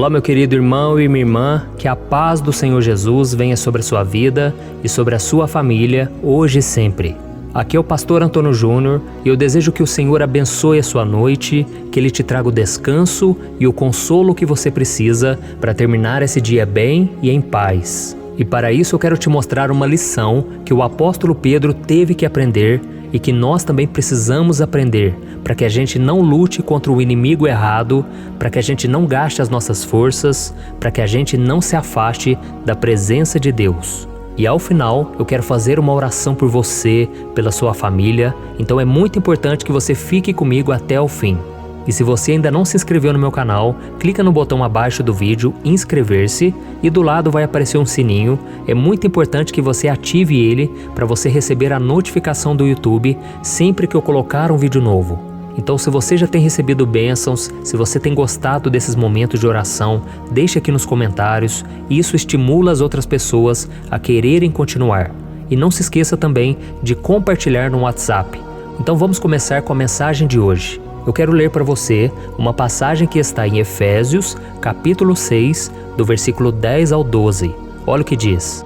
Olá, meu querido irmão e minha irmã, que a paz do Senhor Jesus venha sobre a sua vida e sobre a sua família, hoje e sempre. Aqui é o pastor Antônio Júnior e eu desejo que o Senhor abençoe a sua noite, que Ele te traga o descanso e o consolo que você precisa para terminar esse dia bem e em paz. E para isso eu quero te mostrar uma lição que o apóstolo Pedro teve que aprender e que nós também precisamos aprender, para que a gente não lute contra o inimigo errado, para que a gente não gaste as nossas forças, para que a gente não se afaste da presença de Deus. E ao final, eu quero fazer uma oração por você, pela sua família, então é muito importante que você fique comigo até o fim. E se você ainda não se inscreveu no meu canal, clica no botão abaixo do vídeo, inscrever-se, e do lado vai aparecer um sininho. É muito importante que você ative ele para você receber a notificação do YouTube sempre que eu colocar um vídeo novo. Então, se você já tem recebido bênçãos, se você tem gostado desses momentos de oração, deixe aqui nos comentários. Isso estimula as outras pessoas a quererem continuar. E não se esqueça também de compartilhar no WhatsApp. Então vamos começar com a mensagem de hoje. Eu quero ler para você uma passagem que está em Efésios, capítulo 6, do versículo 10 ao 12. Olha o que diz: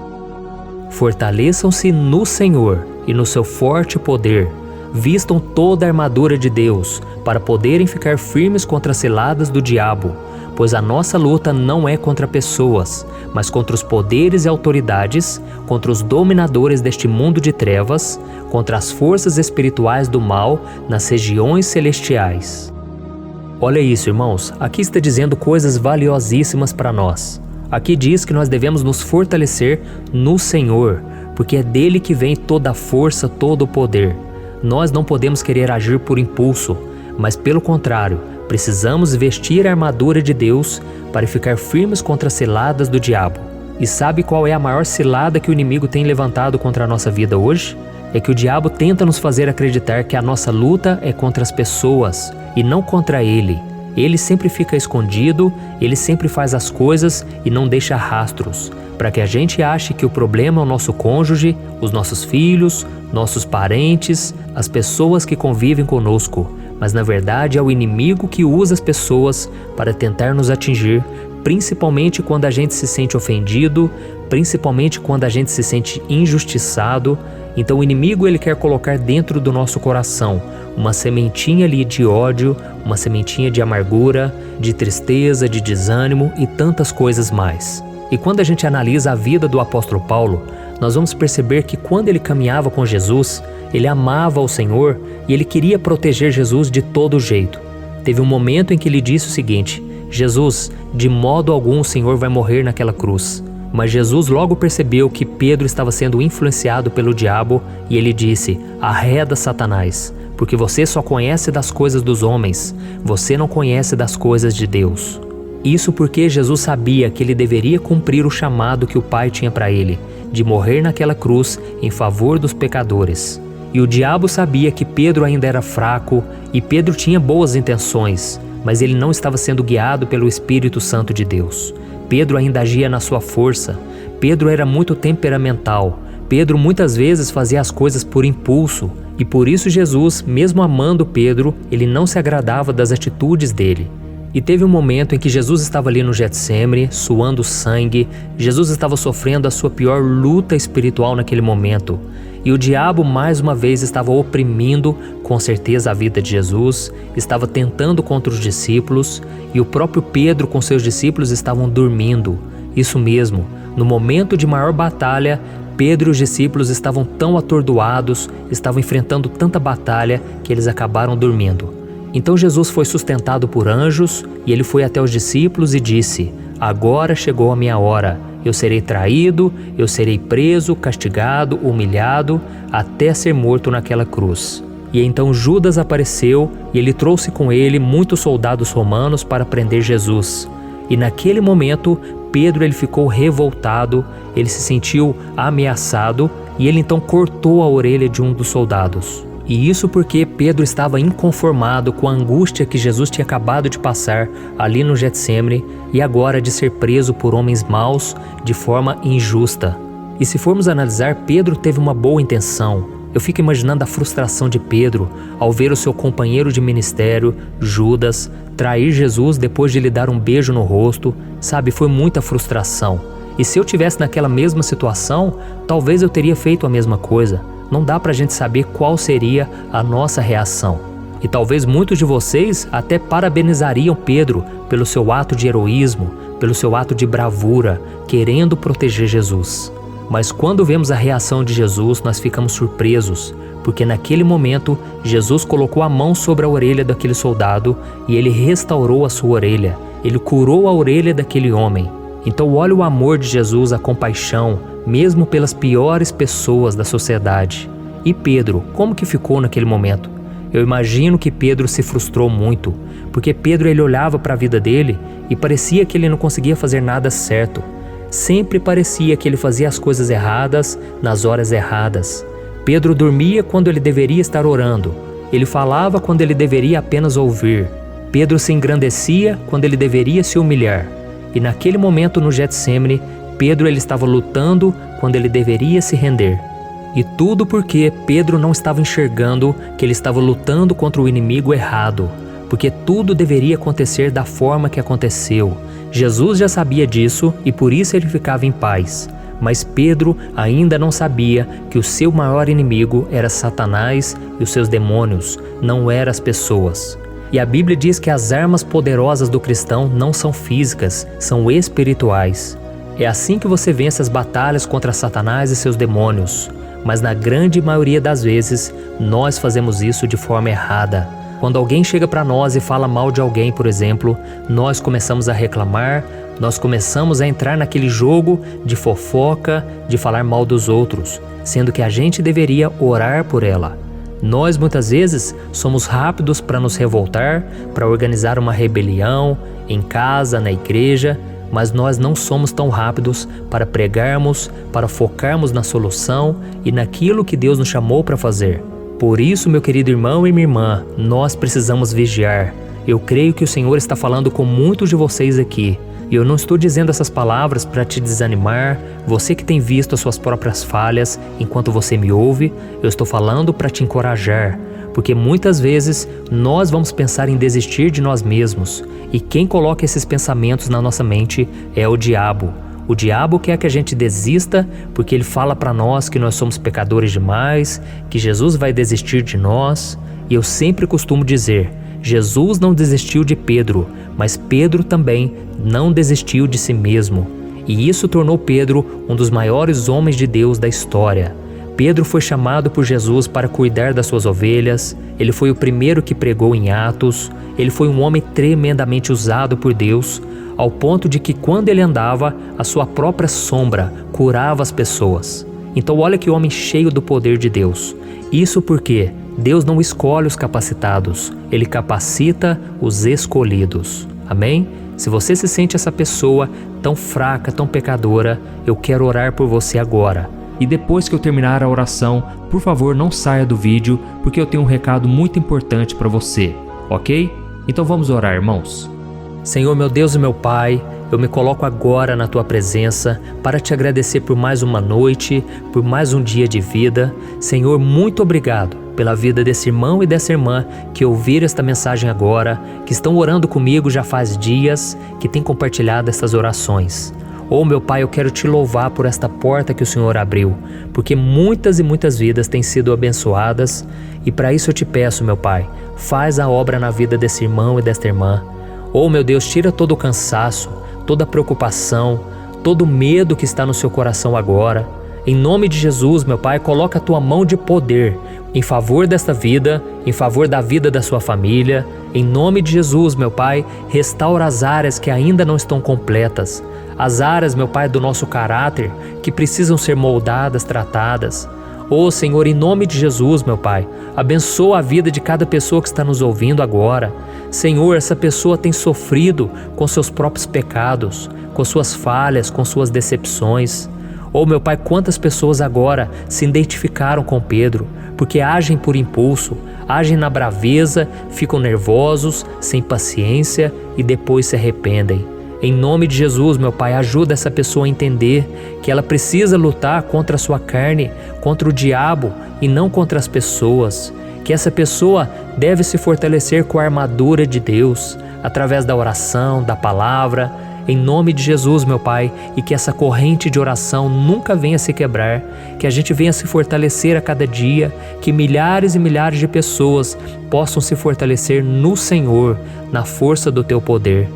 Fortaleçam-se no Senhor e no seu forte poder. Vistam toda a armadura de Deus, para poderem ficar firmes contra as ciladas do diabo, pois a nossa luta não é contra pessoas, mas contra os poderes e autoridades, contra os dominadores deste mundo de trevas, contra as forças espirituais do mal nas regiões celestiais. Olha isso, irmãos, aqui está dizendo coisas valiosíssimas para nós. Aqui diz que nós devemos nos fortalecer no Senhor, porque é dele que vem toda a força, todo o poder. Nós não podemos querer agir por impulso, mas pelo contrário, precisamos vestir a armadura de Deus para ficar firmes contra as ciladas do diabo. E sabe qual é a maior cilada que o inimigo tem levantado contra a nossa vida hoje? É que o diabo tenta nos fazer acreditar que a nossa luta é contra as pessoas e não contra ele. Ele sempre fica escondido, ele sempre faz as coisas e não deixa rastros, para que a gente ache que o problema é o nosso cônjuge, os nossos filhos, nossos parentes, as pessoas que convivem conosco. Mas na verdade é o inimigo que usa as pessoas para tentar nos atingir, principalmente quando a gente se sente ofendido, principalmente quando a gente se sente injustiçado. Então o inimigo ele quer colocar dentro do nosso coração uma sementinha ali de ódio, uma sementinha de amargura, de tristeza, de desânimo e tantas coisas mais. E quando a gente analisa a vida do apóstolo Paulo, nós vamos perceber que quando ele caminhava com Jesus, ele amava o Senhor e ele queria proteger Jesus de todo jeito. Teve um momento em que ele disse o seguinte: Jesus, de modo algum o Senhor vai morrer naquela cruz. Mas Jesus logo percebeu que Pedro estava sendo influenciado pelo diabo e ele disse: arreda Satanás, porque você só conhece das coisas dos homens, você não conhece das coisas de Deus. Isso porque Jesus sabia que ele deveria cumprir o chamado que o Pai tinha para ele, de morrer naquela cruz em favor dos pecadores. E o diabo sabia que Pedro ainda era fraco e Pedro tinha boas intenções, mas ele não estava sendo guiado pelo Espírito Santo de Deus. Pedro ainda agia na sua força, Pedro era muito temperamental, Pedro muitas vezes fazia as coisas por impulso, e por isso Jesus, mesmo amando Pedro, ele não se agradava das atitudes dele. E teve um momento em que Jesus estava ali no Getsêmani, suando sangue, Jesus estava sofrendo a sua pior luta espiritual naquele momento. E o diabo mais uma vez estava oprimindo com certeza a vida de Jesus, estava tentando contra os discípulos, e o próprio Pedro com seus discípulos estavam dormindo. Isso mesmo, no momento de maior batalha, Pedro e os discípulos estavam tão atordoados, estavam enfrentando tanta batalha que eles acabaram dormindo. Então Jesus foi sustentado por anjos e ele foi até os discípulos e disse: agora chegou a minha hora, eu serei traído, eu serei preso, castigado, humilhado, até ser morto naquela cruz. E então Judas apareceu e ele trouxe com ele muitos soldados romanos para prender Jesus. E naquele momento Pedro ele ficou revoltado, ele se sentiu ameaçado e ele então cortou a orelha de um dos soldados. E isso porque Pedro estava inconformado com a angústia que Jesus tinha acabado de passar ali no Getsêmani e agora de ser preso por homens maus de forma injusta. E se formos analisar, Pedro teve uma boa intenção. Eu fico imaginando a frustração de Pedro ao ver o seu companheiro de ministério, Judas, trair Jesus depois de lhe dar um beijo no rosto. Sabe, foi muita frustração. E se eu tivesse naquela mesma situação, talvez eu teria feito a mesma coisa. Não dá pra gente saber qual seria a nossa reação. E talvez muitos de vocês até parabenizariam Pedro pelo seu ato de heroísmo, pelo seu ato de bravura, querendo proteger Jesus. Mas quando vemos a reação de Jesus, nós ficamos surpresos, porque naquele momento Jesus colocou a mão sobre a orelha daquele soldado e ele restaurou a sua orelha. Ele curou a orelha daquele homem. Então olha o amor de Jesus, a compaixão, mesmo pelas piores pessoas da sociedade. E Pedro, como que ficou naquele momento? Eu imagino que Pedro se frustrou muito, porque Pedro ele olhava para a vida dele e parecia que ele não conseguia fazer nada certo. Sempre parecia que ele fazia as coisas erradas nas horas erradas. Pedro dormia quando ele deveria estar orando. Ele falava quando ele deveria apenas ouvir. Pedro se engrandecia quando ele deveria se humilhar. E naquele momento no Getsêmani, Pedro ele estava lutando quando ele deveria se render. E tudo porque Pedro não estava enxergando que ele estava lutando contra o inimigo errado, porque tudo deveria acontecer da forma que aconteceu. Jesus já sabia disso e por isso ele ficava em paz. Mas Pedro ainda não sabia que o seu maior inimigo era Satanás e os seus demônios, não eram as pessoas. E a Bíblia diz que as armas poderosas do cristão não são físicas, são espirituais. É assim que você vence as batalhas contra Satanás e seus demônios. Mas na grande maioria das vezes, nós fazemos isso de forma errada. Quando alguém chega para nós e fala mal de alguém, por exemplo, nós começamos a reclamar, nós começamos a entrar naquele jogo de fofoca, de falar mal dos outros, sendo que a gente deveria orar por ela. Nós muitas vezes somos rápidos para nos revoltar, para organizar uma rebelião em casa, na igreja, mas nós não somos tão rápidos para pregarmos, para focarmos na solução e naquilo que Deus nos chamou para fazer. Por isso, meu querido irmão e minha irmã, nós precisamos vigiar. Eu creio que o Senhor está falando com muitos de vocês aqui. E eu não estou dizendo essas palavras para te desanimar, você que tem visto as suas próprias falhas enquanto você me ouve, eu estou falando para te encorajar. Porque muitas vezes nós vamos pensar em desistir de nós mesmos. E quem coloca esses pensamentos na nossa mente é o diabo. O diabo quer que a gente desista porque ele fala para nós que nós somos pecadores demais, que Jesus vai desistir de nós. E eu sempre costumo dizer, Jesus não desistiu de Pedro, mas Pedro também não desistiu de si mesmo. E isso tornou Pedro um dos maiores homens de Deus da história. Pedro foi chamado por Jesus para cuidar das suas ovelhas, ele foi o primeiro que pregou em Atos, ele foi um homem tremendamente usado por Deus, ao ponto de que quando ele andava, a sua própria sombra curava as pessoas. Então olha que homem cheio do poder de Deus. Isso porque Deus não escolhe os capacitados, Ele capacita os escolhidos. Amém? Se você se sente essa pessoa tão fraca, tão pecadora, eu quero orar por você agora. E depois que eu terminar a oração, por favor não saia do vídeo, porque eu tenho um recado muito importante para você, ok? Então vamos orar, irmãos. Senhor, meu Deus e meu Pai, eu me coloco agora na Tua presença para te agradecer por mais uma noite, por mais um dia de vida. Senhor, muito obrigado pela vida desse irmão e dessa irmã que ouviram esta mensagem agora, que estão orando comigo já faz dias, que têm compartilhado estas orações. Oh, meu Pai, eu quero te louvar por esta porta que o Senhor abriu, porque muitas e muitas vidas têm sido abençoadas, e para isso eu te peço, meu Pai, faz a obra na vida desse irmão e desta irmã. Oh, meu Deus, tira todo o cansaço, toda a preocupação, todo o medo que está no seu coração agora. Em nome de Jesus, meu Pai, coloca a Tua mão de poder em favor desta vida, em favor da vida da sua família. Em nome de Jesus, meu Pai, restaura as áreas que ainda não estão completas. As áreas, meu Pai, do nosso caráter que precisam ser moldadas, tratadas. Oh, Senhor, em nome de Jesus, meu Pai, abençoa a vida de cada pessoa que está nos ouvindo agora. Senhor, essa pessoa tem sofrido com seus próprios pecados, com suas falhas, com suas decepções. Oh, meu Pai, quantas pessoas agora se identificaram com Pedro, porque agem por impulso, agem na braveza, ficam nervosos, sem paciência e depois se arrependem. Em nome de Jesus, meu Pai, ajuda essa pessoa a entender que ela precisa lutar contra a sua carne, contra o diabo e não contra as pessoas. Que essa pessoa deve se fortalecer com a armadura de Deus, através da oração, da palavra, em nome de Jesus, meu Pai, e que essa corrente de oração nunca venha se quebrar, que a gente venha se fortalecer a cada dia, que milhares e milhares de pessoas possam se fortalecer no Senhor, na força do Teu poder.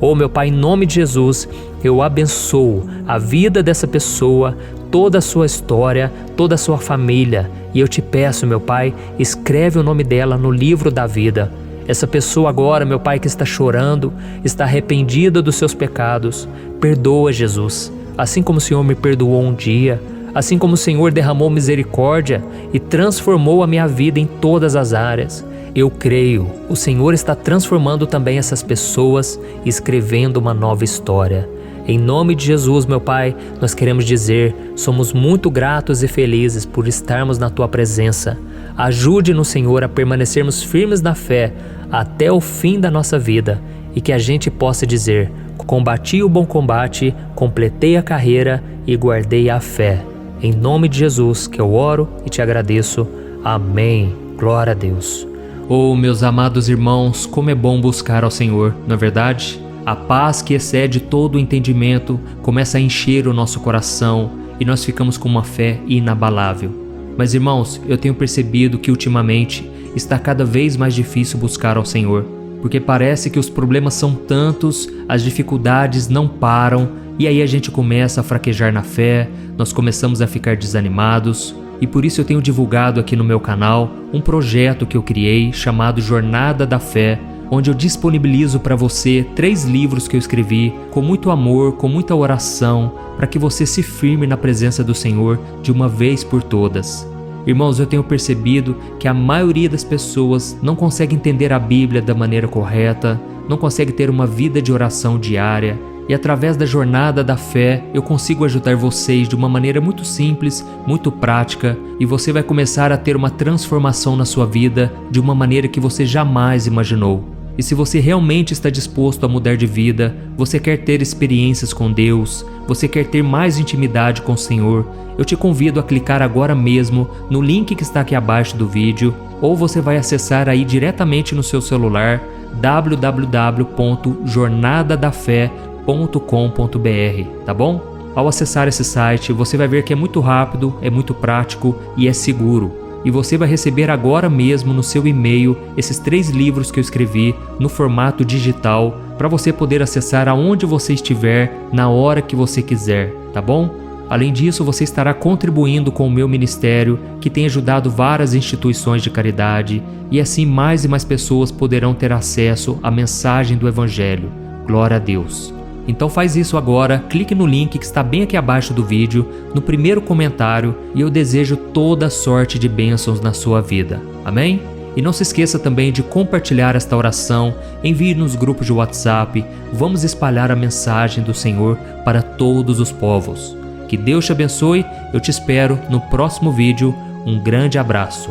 Oh, meu Pai, em nome de Jesus, eu abençoo a vida dessa pessoa, toda a sua história, toda a sua família. E eu te peço, meu Pai, escreve o nome dela no livro da vida. Essa pessoa agora, meu Pai, que está chorando, está arrependida dos seus pecados. Perdoa, Jesus, assim como o Senhor me perdoou um dia, assim como o Senhor derramou misericórdia e transformou a minha vida em todas as áreas. Eu creio, o Senhor está transformando também essas pessoas e escrevendo uma nova história. Em nome de Jesus, meu Pai, nós queremos dizer, somos muito gratos e felizes por estarmos na Tua presença. Ajude-nos, Senhor, a permanecermos firmes na fé até o fim da nossa vida e que a gente possa dizer, combati o bom combate, completei a carreira e guardei a fé. Em nome de Jesus que eu oro e te agradeço. Amém. Glória a Deus. Oh, meus amados irmãos, como é bom buscar ao Senhor, não é verdade? A paz que excede todo o entendimento começa a encher o nosso coração e nós ficamos com uma fé inabalável. Mas irmãos, eu tenho percebido que ultimamente está cada vez mais difícil buscar ao Senhor, porque parece que os problemas são tantos, as dificuldades não param e aí a gente começa a fraquejar na fé, nós começamos a ficar desanimados. E por isso eu tenho divulgado aqui no meu canal um projeto que eu criei chamado Jornada da Fé, onde eu disponibilizo para você 3 livros que eu escrevi com muito amor, com muita oração, para que você se firme na presença do Senhor de uma vez por todas. Irmãos, eu tenho percebido que a maioria das pessoas não consegue entender a Bíblia da maneira correta, não consegue ter uma vida de oração diária, e através da Jornada da Fé eu consigo ajudar vocês de uma maneira muito simples, muito prática, e você vai começar a ter uma transformação na sua vida de uma maneira que você jamais imaginou. E se você realmente está disposto a mudar de vida, você quer ter experiências com Deus, você quer ter mais intimidade com o Senhor, eu te convido a clicar agora mesmo no link que está aqui abaixo do vídeo, ou você vai acessar aí diretamente no seu celular www.jornadadafé.com.br, tá bom? Ao acessar esse site, você vai ver que é muito rápido, é muito prático e é seguro. E você vai receber agora mesmo no seu e-mail esses 3 livros que eu escrevi no formato digital para você poder acessar aonde você estiver, na hora que você quiser, tá bom? Além disso, você estará contribuindo com o meu ministério, que tem ajudado várias instituições de caridade, e assim mais e mais pessoas poderão ter acesso à mensagem do Evangelho. Glória a Deus! Então faz isso agora, clique no link que está bem aqui abaixo do vídeo, no primeiro comentário, e eu desejo toda sorte de bênçãos na sua vida. Amém? E não se esqueça também de compartilhar esta oração, envie nos grupos de WhatsApp, vamos espalhar a mensagem do Senhor para todos os povos. Que Deus te abençoe, eu te espero no próximo vídeo, um grande abraço.